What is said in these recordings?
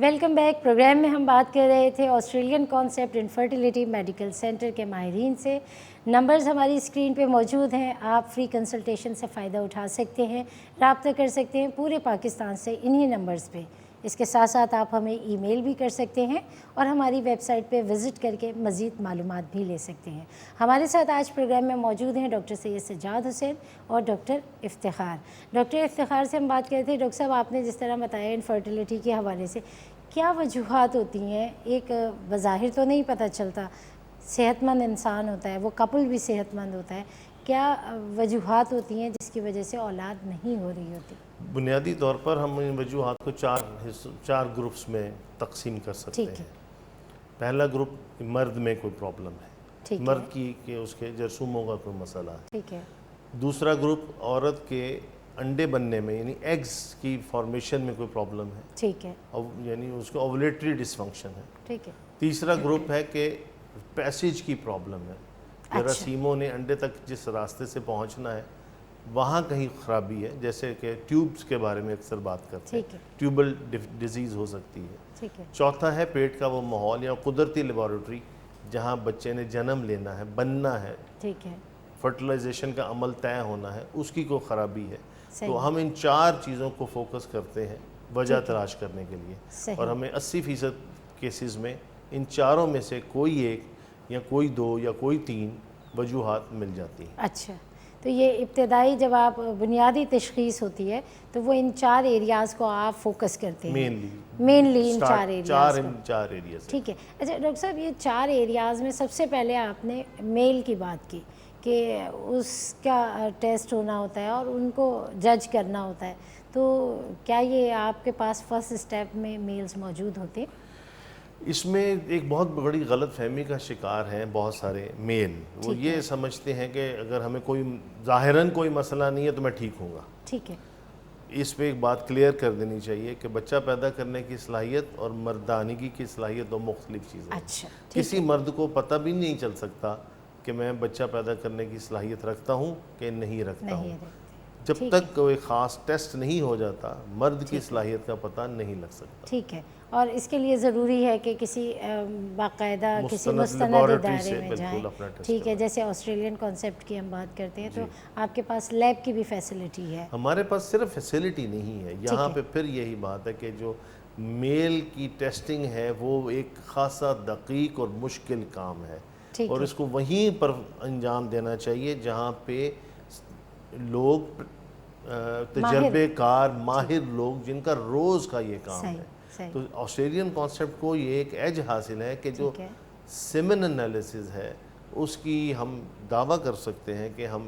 Welcome back. Programme میں ہم بات کر رہے تھے Australian concept infertility medical centre کے ماہرین سے. نمبرز ہماری اسکرین پہ موجود ہیں, آپ فری کنسلٹیشن سے فائدہ اٹھا سکتے ہیں, رابطہ کر سکتے ہیں پورے پاکستان سے انہی نمبرز پہ. اس کے ساتھ ساتھ آپ ہمیں ای میل بھی کر سکتے ہیں اور ہماری ویب سائٹ پہ وزٹ کر کے مزید معلومات بھی لے سکتے ہیں. ہمارے ساتھ آج پروگرام میں موجود ہیں ڈاکٹر سید سجاد حسین اور ڈاکٹر افتخار. ڈاکٹر افتخار سے ہم بات کرتے ہیں. ڈاکٹر صاحب, آپ نے جس طرح بتایا انفرٹیلیٹی کے حوالے سے کیا وجوہات ہوتی ہیں؟ ایک بظاہر تو نہیں پتہ چلتا, صحت مند انسان ہوتا ہے, وہ کپل بھی صحت مند ہوتا ہے, کیا وجوہات ہوتی ہیں جس کی وجہ سے اولاد نہیں ہو رہی ہوتی؟ بنیادی طور پر ہم ان وجوہات کو چار گروپس میں تقسیم کر سکتے ہیں. پہلا گروپ مرد میں کوئی پرابلم ہے, مرد کی کہ اس کے جرثوموں کا کوئی مسئلہ ہے. ٹھیک ہے. دوسرا گروپ عورت کے انڈے بننے میں یعنی ایگز کی فارمیشن میں کوئی پرابلم ہے. ٹھیک ہے. یعنی اس کو اوولیٹری ڈسفنکشن ہے. ٹھیک ہے. تیسرا گروپ ہے کہ پیسیج کی پرابلم ہے, جراثیموں نے انڈے تک جس راستے سے پہنچنا ہے وہاں کہیں خرابی ہے, جیسے کہ ٹیوبز کے بارے میں اکثر بات کرتے ہیں, ٹیوبل ڈیزیز ہو سکتی ہے. چوتھا ہے پیٹ کا وہ ماحول یا قدرتی لیبارٹری جہاں بچے نے جنم لینا ہے, بننا ہے, فرٹیلائزیشن کا عمل طے ہونا ہے, اس کی کوئی خرابی ہے. تو ہم ان چار چیزوں کو فوکس کرتے ہیں وجہ تلاش کرنے کے لیے, اور ہمیں 80% کیسز میں ان چاروں میں سے کوئی ایک یا کوئی دو یا کوئی تین وجوہات مل جاتی ہیں. اچھا, تو یہ ابتدائی جب آپ بنیادی تشخیص ہوتی ہے تو وہ ان چار ایریاز کو آپ فوکس کرتے ہیں مینلی ان چار ایریاز. ٹھیک ہے. اچھا ڈاکٹر صاحب, یہ چار ایریاز میں سب سے پہلے آپ نے میل کی بات کی کہ اس کا ٹیسٹ ہونا ہوتا ہے اور ان کو جج کرنا ہوتا ہے, تو کیا یہ آپ کے پاس فرسٹ اسٹیپ میں میلز موجود ہوتے ہیں؟ اس میں ایک بہت بڑی غلط فہمی کا شکار ہیں بہت سارے میل. وہ یہ سمجھتے ہیں کہ اگر ہمیں کوئی ظاہراً کوئی مسئلہ نہیں ہے تو میں ٹھیک ہوں گا. ٹھیک ہے. اس پہ ایک بات کلیئر کر دینی چاہیے کہ بچہ پیدا کرنے کی صلاحیت اور مردانگی کی صلاحیت دو مختلف چیزیں ہیں. کسی مرد کو پتہ بھی نہیں چل سکتا کہ میں بچہ پیدا کرنے کی صلاحیت رکھتا ہوں کہ نہیں رکھتا ہوں. جب تک کوئی خاص ٹیسٹ نہیں ہو جاتا مرد کی صلاحیت کا پتہ نہیں لگ سکتا. ٹھیک ہے. اور اس کے لیے ضروری ہے کہ کسی باقاعدہ کسی مستند ادارے میں جائیں. ٹھیک ہے. جیسے آسٹریلین کانسیپٹ کی ہم بات کرتے ہیں تو آپ کے پاس لیب کی بھی فیسلٹی ہے؟ ہمارے پاس صرف فیسلٹی نہیں ہے, یہاں پہ پھر یہی بات ہے کہ جو میل کی ٹیسٹنگ ہے وہ ایک خاصا دقیق اور مشکل کام ہے, اور اس کو وہیں پر انجام دینا چاہیے جہاں پہ لوگ تجربے کار ماہر لوگ جن کا روز کا یہ کام ہے. تو آسٹریلین کانسیپٹ کو یہ ایک ایج حاصل ہے کہ جو سیمن انالیسز ہے اس کی ہم دعویٰ کر سکتے ہیں کہ ہم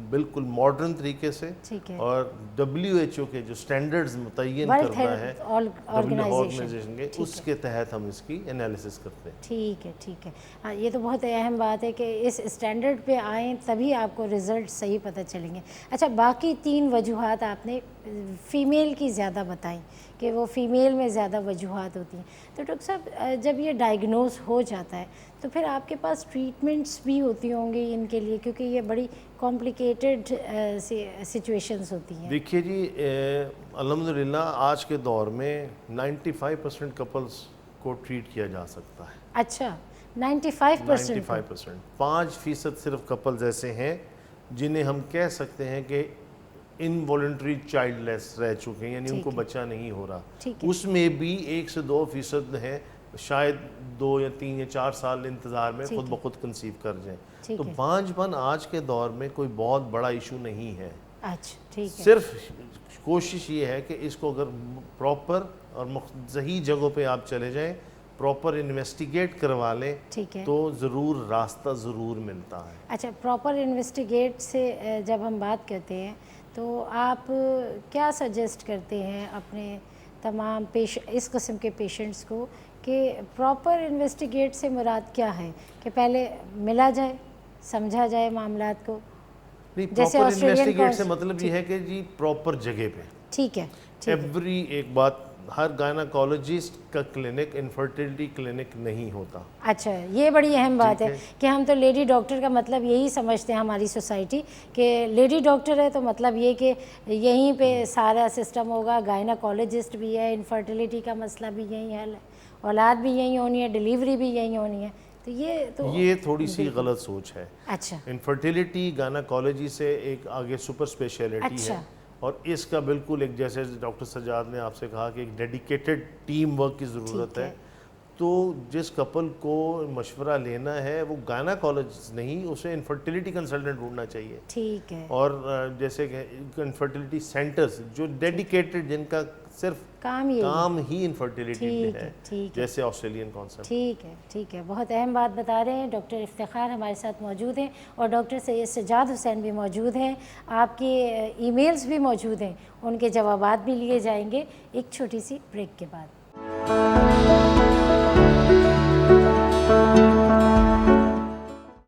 بالکل ماڈرن طریقے سے اور WHO کے جو سٹینڈرڈز متعین کردہ ہے آرگنائزیشن کے, اس کے تحت ہم اس کی انالیسس کرتے ہیں. ٹھیک ہے. ٹھیک ہے. یہ تو بہت اہم بات ہے کہ اس اسٹینڈرڈ پہ آئیں تبھی آپ کو رزلٹ صحیح پتہ چلیں گے. اچھا, باقی تین وجوہات آپ نے فیمیل کی زیادہ بتائیں کہ وہ فیمیل میں زیادہ وجوہات ہوتی ہیں. تو ڈاکٹر صاحب, جب یہ ڈائگنوز ہو جاتا ہے تو پھر آپ کے پاس ٹریٹمنٹس بھی ہوتی ہوں گی ان کے لیے, کیونکہ یہ بڑی کمپلیکیٹڈ سچویشنز ہوتی ہیں. دیکھیے جی, الحمدللہ آج کے دور میں 95% کپلز کو ٹریٹ کیا جا سکتا ہے. اچھا, 95%. 5% صرف کپلز ایسے ہیں جنہیں ہم کہہ سکتے ہیں کہ انوالنٹری چائلڈ لیس رہ چکے ہیں, یعنی ان کو بچہ نہیں ہو رہا. اس میں بھی 1 سے 2% ہیں شاید 2 یا 3 یا 4 سال انتظار میں خود بخود کنسیو کر جائیں. تو بانجھپن آج کے دور میں کوئی بہت بڑا ایشو نہیں ہے. صرف کوشش یہ ہے کہ اس کو اگر پراپر اور صحیح جگہوں پہ آپ چلے جائیں, پراپر انویسٹیگیٹ کروا لیں تو ضرور راستہ ضرور ملتا ہے. اچھا, پراپر انویسٹیگیٹ سے جب ہم بات کرتے ہیں تو آپ کیا سجیسٹ کرتے ہیں اپنے تمام اس قسم کے پیشنٹس کو کہ پراپر انویسٹیگیٹ سے مراد کیا ہے؟ کہ پہلے ملا جائے, سمجھا جائے معاملات کو؟ جیسے پراپر انویسٹیگیٹ سے مطلب یہ ہے کہ جی پراپر جگہ پہ. ٹھیک ہے. ایک بات ہر گائناکالوجسٹ کا کلینک انفرٹیلٹی کلینک نہیں ہوتا. اچھا یہ بڑی اہم بات ہے کہ ہم تو لیڈی ڈاکٹر کا مطلب یہی سمجھتے ہیں ہماری سوسائٹی کہ لیڈی ڈاکٹر ہے تو مطلب یہ کہ یہیں پہ سارا سسٹم ہوگا. گائناکالوجسٹ بھی ہے, انفرٹیلٹی کا مسئلہ بھی یہیں حل ہے, اولاد بھی یہیں ہونی ہے, ڈیلیوری بھی یہیں ہونی ہے. تو یہ تھوڑی سی غلط سوچ ہے. اچھا انفرٹیلٹی گائناکالوجی سے ایک آگے سپر اسپیشلٹی ہے, اور اس کا بالکل ایک جیسے ڈاکٹر سجاد نے آپ سے کہا کہ ایک ڈیڈیکیٹڈ ٹیم ورک کی ضرورت ہے. تو جس کپل کو مشورہ لینا ہے وہ گائناکالوجسٹ نہیں, اسے انفرٹیلٹی کنسلٹنٹ ڈھونڈنا چاہیے. ٹھیک ہے. اور جیسے کہ انفرٹیلٹی سینٹرز جو ڈیڈیکیٹڈ, جن کا صرف کام ہی انفرٹیلٹی میں ہے, جیسے آسٹریلین کانسیپٹ. ٹھیک ہے, ٹھیک ہے, بہت اہم بات بتا رہے ہیں. ڈاکٹر افتخار ہمارے ساتھ موجود ہیں اور ڈاکٹر سید سجاد حسین بھی موجود ہیں. آپ کے ای میلز بھی موجود ہیں, ان کے جوابات بھی لیے جائیں گے ایک چھوٹی سی بریک کے بعد.